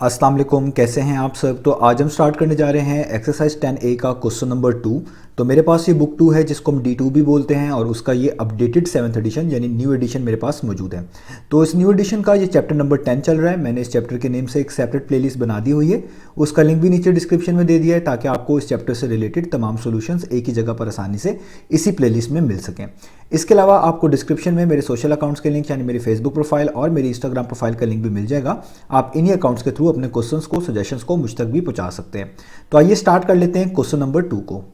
अस्सलाम वालेकुम, कैसे हैं आप सब। तो आज हम स्टार्ट करने जा रहे हैं एक्सरसाइज 10A का क्वेश्चन नंबर 2। तो मेरे पास ये बुक 2 है जिसको हम D2 भी बोलते हैं और उसका ये अपडेटेड 7th एडिशन यानी न्यू एडिशन मेरे पास मौजूद है। तो इस न्यू एडिशन का ये चैप्टर नंबर 10 चल रहा है। मैंने इस चैप्टर के नेम से एक सेपरेट प्लेलिस्ट बना दी हुई है, उसका लिंक भी नीचे डिस्क्रिप्शन में दे दिया है ताकि आपको इस चैप्टर से रिलेटेड तमाम सोल्यूशंस एक ही जगह पर आसानी से इसी प्लेलिस्ट में मिल सकें। इसके अलावा आपको डिस्क्रिप्शन में मेरे सोशल अकाउंट्स के लिंक यानी मेरी फेसबुक प्रोफाइल और मेरी इंस्टाग्राम प्रोफाइल का लिंक भी मिल जाएगा। आप इन्हीं अकाउंट्स के थ्रू अपने क्वेश्चंस को, सजेशंस को मुझ तक भी पहुंचा सकते हैं। तो आइए स्टार्ट कर लेते हैं क्वेश्चन नंबर 2 को।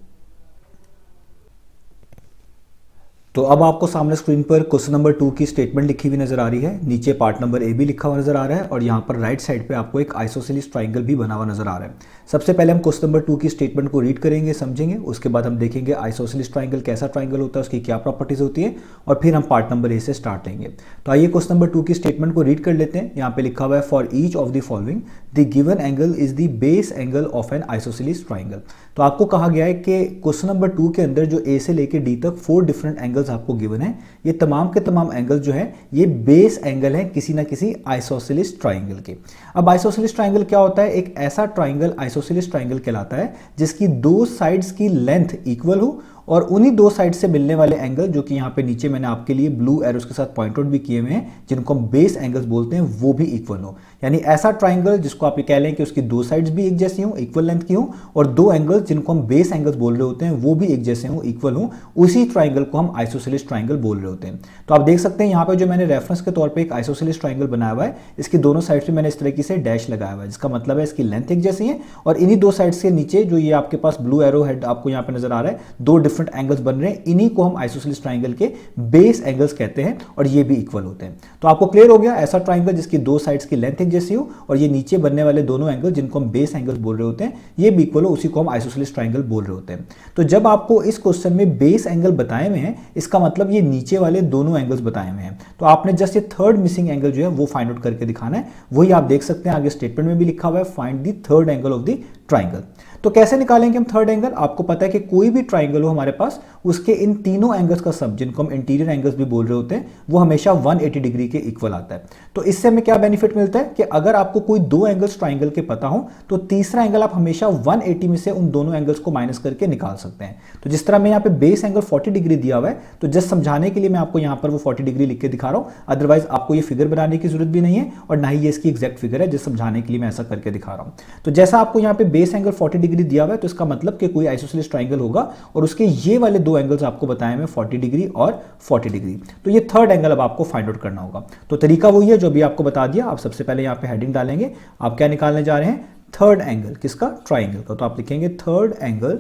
तो अब आपको सामने स्क्रीन पर क्वेश्चन नंबर 2 की स्टेटमेंट लिखी हुई नजर आ रही है, नीचे पार्ट नंबर ए भी लिखा हुआ नजर आ रहा है और यहाँ पर राइट साइड पे आपको एक आइसोसेलेस ट्राइंगल भी बना हुआ नजर आ रहा है। सबसे पहले हम क्वेश्चन नंबर 2 की स्टेटमेंट को रीड करेंगे, समझेंगे, उसके बाद हम देखेंगे आइसोसेलेस ट्राइंगल कैसा ट्राइंगल होता है, उसकी क्या प्रॉपर्टीज होती है और फिर हम पार्ट नंबर ए से स्टार्ट लेंगे। तो आइए क्वेश्चन नंबर 2 की स्टेटमेंट को रीड कर लेते हैं। यहाँ पे लिखा हुआ है for each of the following the given angle is the base angle of an isosceles triangle. तो आपको कहा गया है कि क्वेश्चन नंबर 2 के अंदर जो ए से लेकर डी तक 4 डिफरेंट एंगल्स आपको गिवन है, ये तमाम के तमाम एंगल जो है ये बेस एंगल है किसी ना किसी आइसोसेलेस ट्राइंगल के। अब आइसोसेलेस ट्राइंगल क्या होता है? एक ऐसा ट्राइंगल आइसोसेलेस ट्राइंगल कहलाता है जिसकी दो साइड्स की लेंथ इक्वल हो और उन्हीं दो साइड से मिलने वाले एंगल जो कि यहाँ पे नीचे मैंने आपके लिए ब्लू एरोस के साथ पॉइंट आउट भी किए हुए हैं, जिनको हम बेस एंगल्स बोलते हैं, वो भी इक्वल हो। यानी ऐसा ट्राइंगल जिसको आप ये कह लें कि उसकी दो साइड्स भी एक जैसी हो, इक्वल लेंथ की हो, और दो एंगल्स जिनको हम बेस एंगल्स बोल रहे होते हैं वो भी एक जैसे हो, इक्वल हो, उसी ट्राइंगल को हम आइसोसेलेस ट्राइंगल बोल रहे होते हैं। तो आप देख सकते हैं यहाँ पे जो मैंने रेफरेंस के तौर पर एक आइसोसेलेस ट्राइंगल बनाया हुआ है, इसकी दोनों साइड से मैंने इस तरीके से डैश लगाया हुआ है, जिसका मतलब है इसकी लेंथ एक जैसी है और इन्हीं दो साइड के नीचे जो ये आपके पास ब्लू एरो हेड आपको यहाँ पे नजर आ रहा है, दो डिफरेंट एंगल्स बन रहे हैं, इन्हीं को हम आइसोसेलेस ट्राइंगल के बेस एंगल्स कहते हैं और ये भी इक्वल होते हैं। तो आपको क्लियर हो गया, ऐसा ट्राइंगल जिसकी दो साइड्स की लेंथ एक जैसी हो और ये नीचे बनने वाले दोनों एंगल जिनको हम बेस एंगल्स बोल रहे होते हैं ये भी इक्वल हो, उसी को हम आइसोसेलेस ट्राइंगल बोल रहे होते हैं। तो जब आपको इस क्वेश्चन में बेस एंगल बताए हुए हैं, इसका मतलब ये नीचे वाले दोनों एंगल्स बताए हुए हैं। तो आपने जस्ट ये थर्ड मिसिंग एंगल जो है वो फाइंड आउट करके दिखाना है। वही आप देख सकते हैं आगे स्टेटमेंट में भी लिखा हुआ है find the third angle of the triangle. तो कैसे निकालेंगे हम थर्ड एंगल? आपको पता है कि कोई भी ट्राइंगल हो हमारे पास, उसके इन तीनों एंगल्स का सम, जिनको हम इंटीरियर एंगल्स भी बोल रहे होते हैं, वो हमेशा 180 डिग्री के इक्वल आता है। तो इससे हमें क्या बेनिफिट मिलता है कि अगर आपको कोई दो एंगल्स ट्राइंगल के पता हो तो तीसरा एंगल आप हमेशा 180 में से उन दोनों एंगल्स को माइनस करके निकाल सकते हैं। तो जिस तरह मैं यहाँ पे बेस एंगल 40 डिग्री दिया हुआ है, तो जस्ट समझाने के लिए मैं आपको यहाँ पर वो 40 डिग्री लिख के दिखा रहा हूँ, अदरवाइज आपको ये फिगर बनाने की जरूरत भी नहीं है और ना ही ये इसकी एग्जैक्ट फिगर है, जिस समझाने के लिए मैं ऐसा करके दिखा रहा हूँ। तो जैसा आपको यहाँ पे बेस एंगल 40 डिग्री दिया हुआ है, तो इसका मतलब कि कोई आइसोसेलेस ट्राइंगल होगा और उसके ये वाले दो एंगल्स आपको बताए हैं 40 डिग्री और 40 डिग्री। तो ये थर्ड एंगल अब आपको फाइंड आउट करना होगा। तो तरीका वही है जो भी आपको बता दिया। आप सबसे पहले यहाँ पे हेडिंग डालेंगे, आप क्या निकालने जा रहे हैं? Third angle. किसका? ट्राइंगल का। तो आप लिखेंगे third angle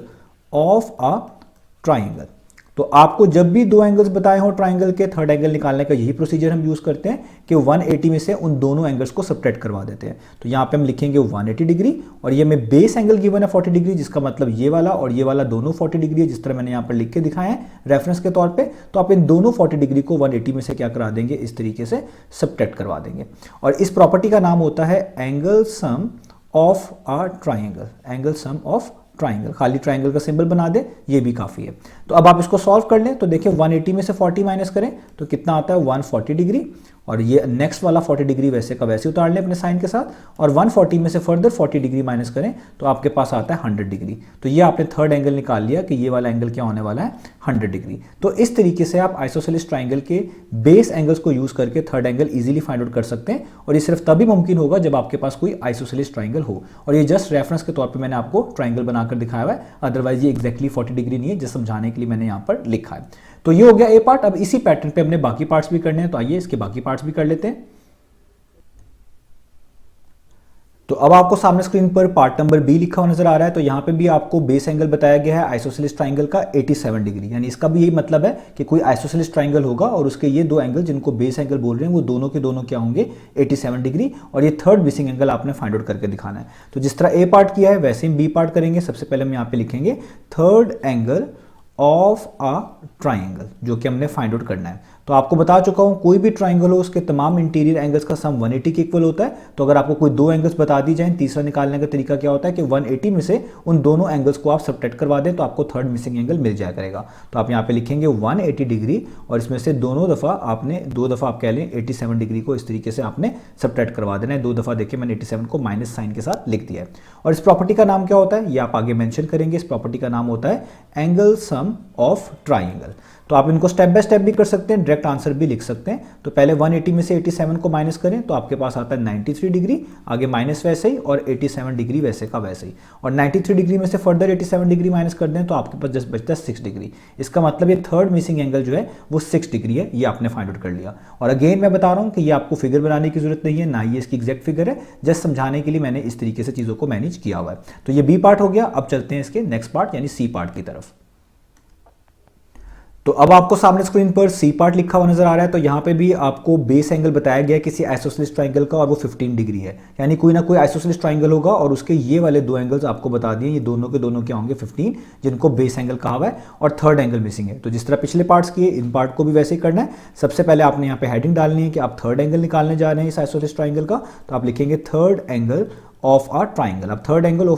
of a triangle. तो आपको जब भी दो एंगल्स बताए हो ट्राइंगल के, थर्ड एंगल निकालने का यही प्रोसीजर हम यूज करते हैं कि 180 में से उन दोनों एंगल्स को सब्ट्रैक्ट करवा देते हैं। तो यहां पे हम लिखेंगे 180 डिग्री और ये में बेस एंगल गिवन है 40 डिग्री, जिसका मतलब ये वाला और ये वाला दोनों 40 डिग्री है, जिस तरह मैंने यहां पर लिख के दिखाया है रेफरेंस के तौर पर। तो आप इन दोनों 40 डिग्री को 180 में से क्या करा देंगे? इस तरीके से सब्ट्रैक्ट करवा देंगे। और इस प्रॉपर्टी का नाम होता है angle sum of a triangle. Angle sum of triangle, खाली ट्राइंगल का सिंबल बना दे, ये भी काफी है। तो अब आप इसको सॉल्व कर लें। तो देखिए 180 में से 40 माइनस करें तो कितना आता है? 140 डिग्री, और ये नेक्स्ट वाला 40 डिग्री वैसे का वैसे उतार लें अपने साइन के साथ, और 140 में से फर्दर 40 डिग्री माइनस करें तो आपके पास आता है 100 डिग्री। तो ये आपने थर्ड एंगल निकाल लिया कि ये वाला एंगल क्या होने वाला है? 100 डिग्री। तो इस तरीके से आप आइसोसेलेस ट्राइंगल के बेस एंगल्स को यूज करके third angle easily find out कर सकते हैं, और ये सिर्फ तभी मुमकिन होगा जब आपके पास कोई आइसोसेलेस ट्राइंगल हो। और ये जस्ट रेफरेंस के तौर पर मैंने आपको ट्राइंगल बनाकर दिखाया हुआ है, अदरवाइज ये एक्जैक्टली 40 डिग्री नहीं है, जिस समझाने के लिए मैंने यहाँ पर लिखा है। तो ये हो गया ए पार्ट। अब इसी पैटर्न पे हमने बाकी पार्ट्स भी करने हैं, तो आइए इसके बाकी पार्ट्स भी कर लेते हैं। तो अब आपको सामने स्क्रीन पर पार्ट नंबर बी लिखा हुआ नजर आ रहा है। तो यहाँ पे भी आपको बेस एंगल बताया गया है आइसोसेलेस ट्राइंगल का 87 डिग्री, यानी इसका भी यही मतलब है कि कोई आइसोसेलेस ट्राइंगल होगा और उसके ये दो एंगल जिनको बेस एंगल बोल रहे हैं वो दोनों के दोनों क्या होंगे? 87 डिग्री। और ये थर्ड मिसिंग एंगल आपने फाइंड आउट करके दिखाना है। तो जिस तरह ए पार्ट किया है वैसे ही बी पार्ट करेंगे। सबसे पहले हम यहाँ पे लिखेंगे third angle of a triangle, जो कि हमने फाइंड आउट करना है। तो आपको बता चुका हूँ कोई भी ट्राइंगल हो उसके तमाम इंटीरियर एंगल्स का सम 180 के इक्वल होता है। तो अगर आपको कोई दो एंगल्स बता दी जाए, तीसरा निकालने का तरीका क्या होता है कि 180 में से उन दोनों एंगल्स को आप सब्ट्रैक्ट करवा दें तो आपको थर्ड मिसिंग एंगल मिल जाया करेगा। तो आप यहाँ पे लिखेंगे 180 डिग्री और इसमें से दो दफ़ा आप कह लें 87 डिग्री को इस तरीके से आपने सब्ट्रैक्ट करवा देना है। 2 दफ़ा देखिए मैंने 87 को माइनस साइन के साथ लिख दिया है। और इस प्रॉपर्टी का नाम क्या होता है ये आप आगे मेंशन करेंगे। इस प्रॉपर्टी का नाम होता है एंगल सम ऑफ ट्राइंगल। तो आप इनको स्टेप बाय स्टेप भी कर सकते हैं, डायरेक्ट आंसर भी लिख सकते हैं। तो पहले 180 में से 87 को माइनस करें तो आपके पास आता है 93 डिग्री, आगे माइनस वैसे ही और 87 डिग्री वैसे का वैसे ही। और 93 डिग्री में से फर्दर 87 डिग्री माइनस कर दें तो आपके पास जस्ट बचता है 6 डिग्री। इसका मतलब ये थर्ड मिसिंग एंगल जो है वो 6 डिग्री है, ये आपने फाइंड आउट कर लिया। और अगेन मैं बता रहा हूँ कि ये आपको फिगर बनाने की जरूरत नहीं है, ना ही इसकी एग्जैक्ट फिगर है, जस्ट समझाने के लिए मैंने इस तरीके से चीज़ों को मैनेज किया हुआ है। तो ये बी पार्ट हो गया। अब चलते हैं इसके नेक्स्ट पार्ट यानी सी पार्ट की तरफ। तो अब आपको सामने स्क्रीन पर सी पार्ट लिखा हुआ नजर आ रहा है। तो यहाँ पे भी आपको बेस एंगल बताया गया है किसी आइसोसेलेस ट्राइंगल का और वो 15 डिग्री है, यानी कोई ना कोई आइसोसेलेस ट्राइंगल होगा और उसके ये वाले दो एंगल्स आपको बता दिए, ये दोनों के दोनों क्या होंगे 15, जिनको बेस एंगल कहा हुआ है और थर्ड एंगल मिसिंग है। तो जिस तरह पिछले पार्ट्स किए इन पार्ट को भी वैसे ही करना है। सबसे पहले आपने यहाँ पे हेडिंग डालनी है कि आप थर्ड एंगल निकालने जा रहे हैं इस आइसोसेलेस ट्राइंगल का। तो आप लिखेंगे third angle of a triangle. अब third angle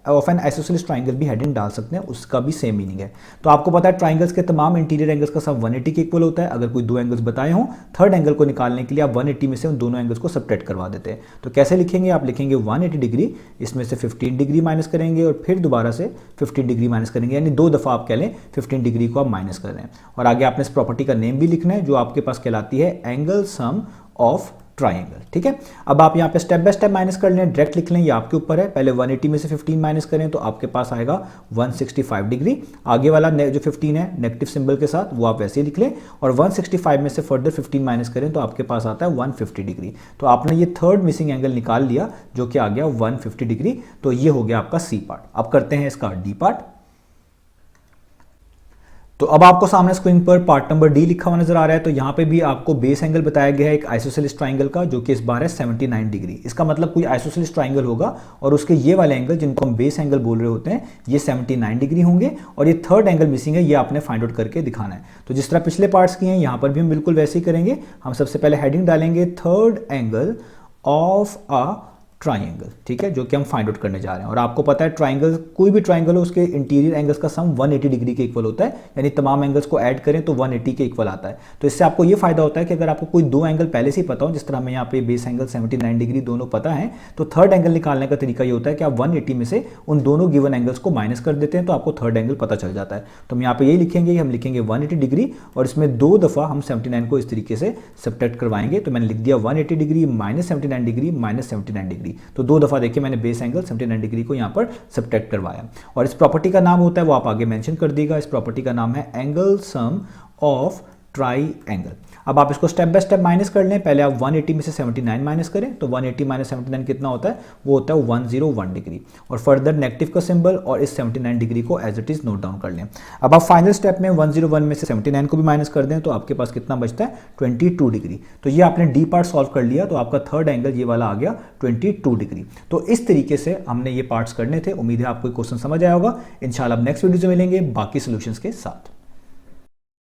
of an isosceles triangle भी हेडिंग डाल सकते हैं, उसका भी सेम मीनिंग है। तो आपको पता है ट्राइंगल्स के तमाम इंटीरियर एंगल्स का सम 180 के इक्वल होता है। अगर कोई दो एंगल्स बताए हों, थर्ड एंगल को निकालने के लिए आप 180 में से उन दोनों एंगल्स को सब्ट्रैक्ट करवा देते हैं। तो कैसे लिखेंगे, आप लिखेंगे 180 डिग्री, इसमें से 15 डिग्री माइनस करेंगे और फिर दोबारा से 15 डिग्री माइनस करेंगे, यानी 2 दफ़ा आप कह लें 15 डिग्री को आप माइनस कर रहे हैं। और आगे आपने इस प्रॉपर्टी का नेम भी लिखना है जो आपके पास कहलाती है एंगल सम ऑफ ट्राइंगल। ठीक है, अब आप यहाँ पे स्टेप बाय स्टेप माइनस कर लें, डायरेक्ट लिख लें, ये आपके ऊपर है। पहले 180 में से 15 माइनस करें तो आपके पास आएगा 165 डिग्री। आगे वाला जो 15 है नेगेटिव सिंबल के साथ वो आप वैसे ही लिख लें और 165 में से फर्दर 15 माइनस करें तो आपके पास आता है 150 डिग्री। तो आपने ये थर्ड मिसिंग एंगल निकाल लिया जो कि आ गया 150 डिग्री। तो ये हो गया आपका सी पार्ट। अब करते हैं इसका डी पार्ट। तो अब आपको सामने स्क्रीन पर पार्ट नंबर डी लिखा हुआ नजर आ रहा है। तो यहाँ पे भी आपको बेस एंगल बताया गया है एक आइसोसेलेस ट्राइंगल का जो कि इस बार है 79 डिग्री। इसका मतलब कोई आइसोसेलेस ट्राइंगल होगा और उसके ये वाले एंगल जिनको हम बेस एंगल बोल रहे होते हैं ये 79 डिग्री होंगे और ये थर्ड एंगल मिसिंग है, ये आपने फाइंड आउट करके दिखाना है। तो जिस तरह पिछले पार्ट्स किए हैं यहाँ पर भी हम बिल्कुल वैसे ही करेंगे। हम सबसे पहले हेडिंग डालेंगे third angle of a triangle, ठीक है, जो कि हम फाइंड आउट करने जा रहे हैं। और आपको पता है ट्राइंगल, कोई भी ट्राइंगल हो उसके इंटीरियर एंगल्स का सम 180 डिग्री के इक्वल होता है, यानी तमाम एंगल्स को ऐड करें तो 180 के इक्वल आता है। तो इससे आपको ये फायदा होता है कि अगर आपको कोई दो एंगल पहले से ही पता हो, जिस तरह हमें यहाँ पे बेस एंगल 79 डिग्री दोनों पता है, तो थर्ड एंगल निकालने का तरीका ये होता है कि आप 180 में से उन दोनों गिवन एंगल्स को माइनस कर देते हैं तो आपको थर्ड एंगल पता चल जाता है। तो हम यहाँ पे यही लिखेंगे, हम लिखेंगे 180 डिग्री और इसमें 2 दफ़ा हम 79 को इस तरीके से सब्ट्रैक्ट करवाएंगे। तो मैंने लिख दिया 180 degree minus 79 degree minus 79 degree. तो 2 दफ़ा देखिए मैंने बेस एंगल 79 डिग्री को यहाँ पर सब्ट्रैक्ट करवाया। और इस प्रॉपर्टी का नाम होता है वो आप आगे मेंशन कर दीजिएगा। इस प्रॉपर्टी का नाम है एंगल सम ऑफ ट्राइंगल। अब आप इसको स्टेप बाय स्टेप माइनस कर लें। पहले आप 180 में से 79 माइनस करें तो 180 माइनस 79 कितना होता है, वो होता है 101 डिग्री। और फर्दर नेगेटिव का सिंबल और इस 79 डिग्री को as it is note down कर लें। अब आप फाइनल स्टेप में 101 में से 79 को भी माइनस कर दें तो आपके पास कितना बचता है 22 डिग्री। तो ये आपने डी पार्ट सॉल्व कर लिया तो आपका थर्ड एंगल ये वाला आ गया 22 डिग्री। तो इस तरीके से हमने ये पार्ट्स करने थे। उम्मीद है आपको क्वेश्चन समझ आया होगा। इंशाल्लाह अब नेक्स्ट वीडियो से मिलेंगे बाकी सोल्यूशंस के साथ।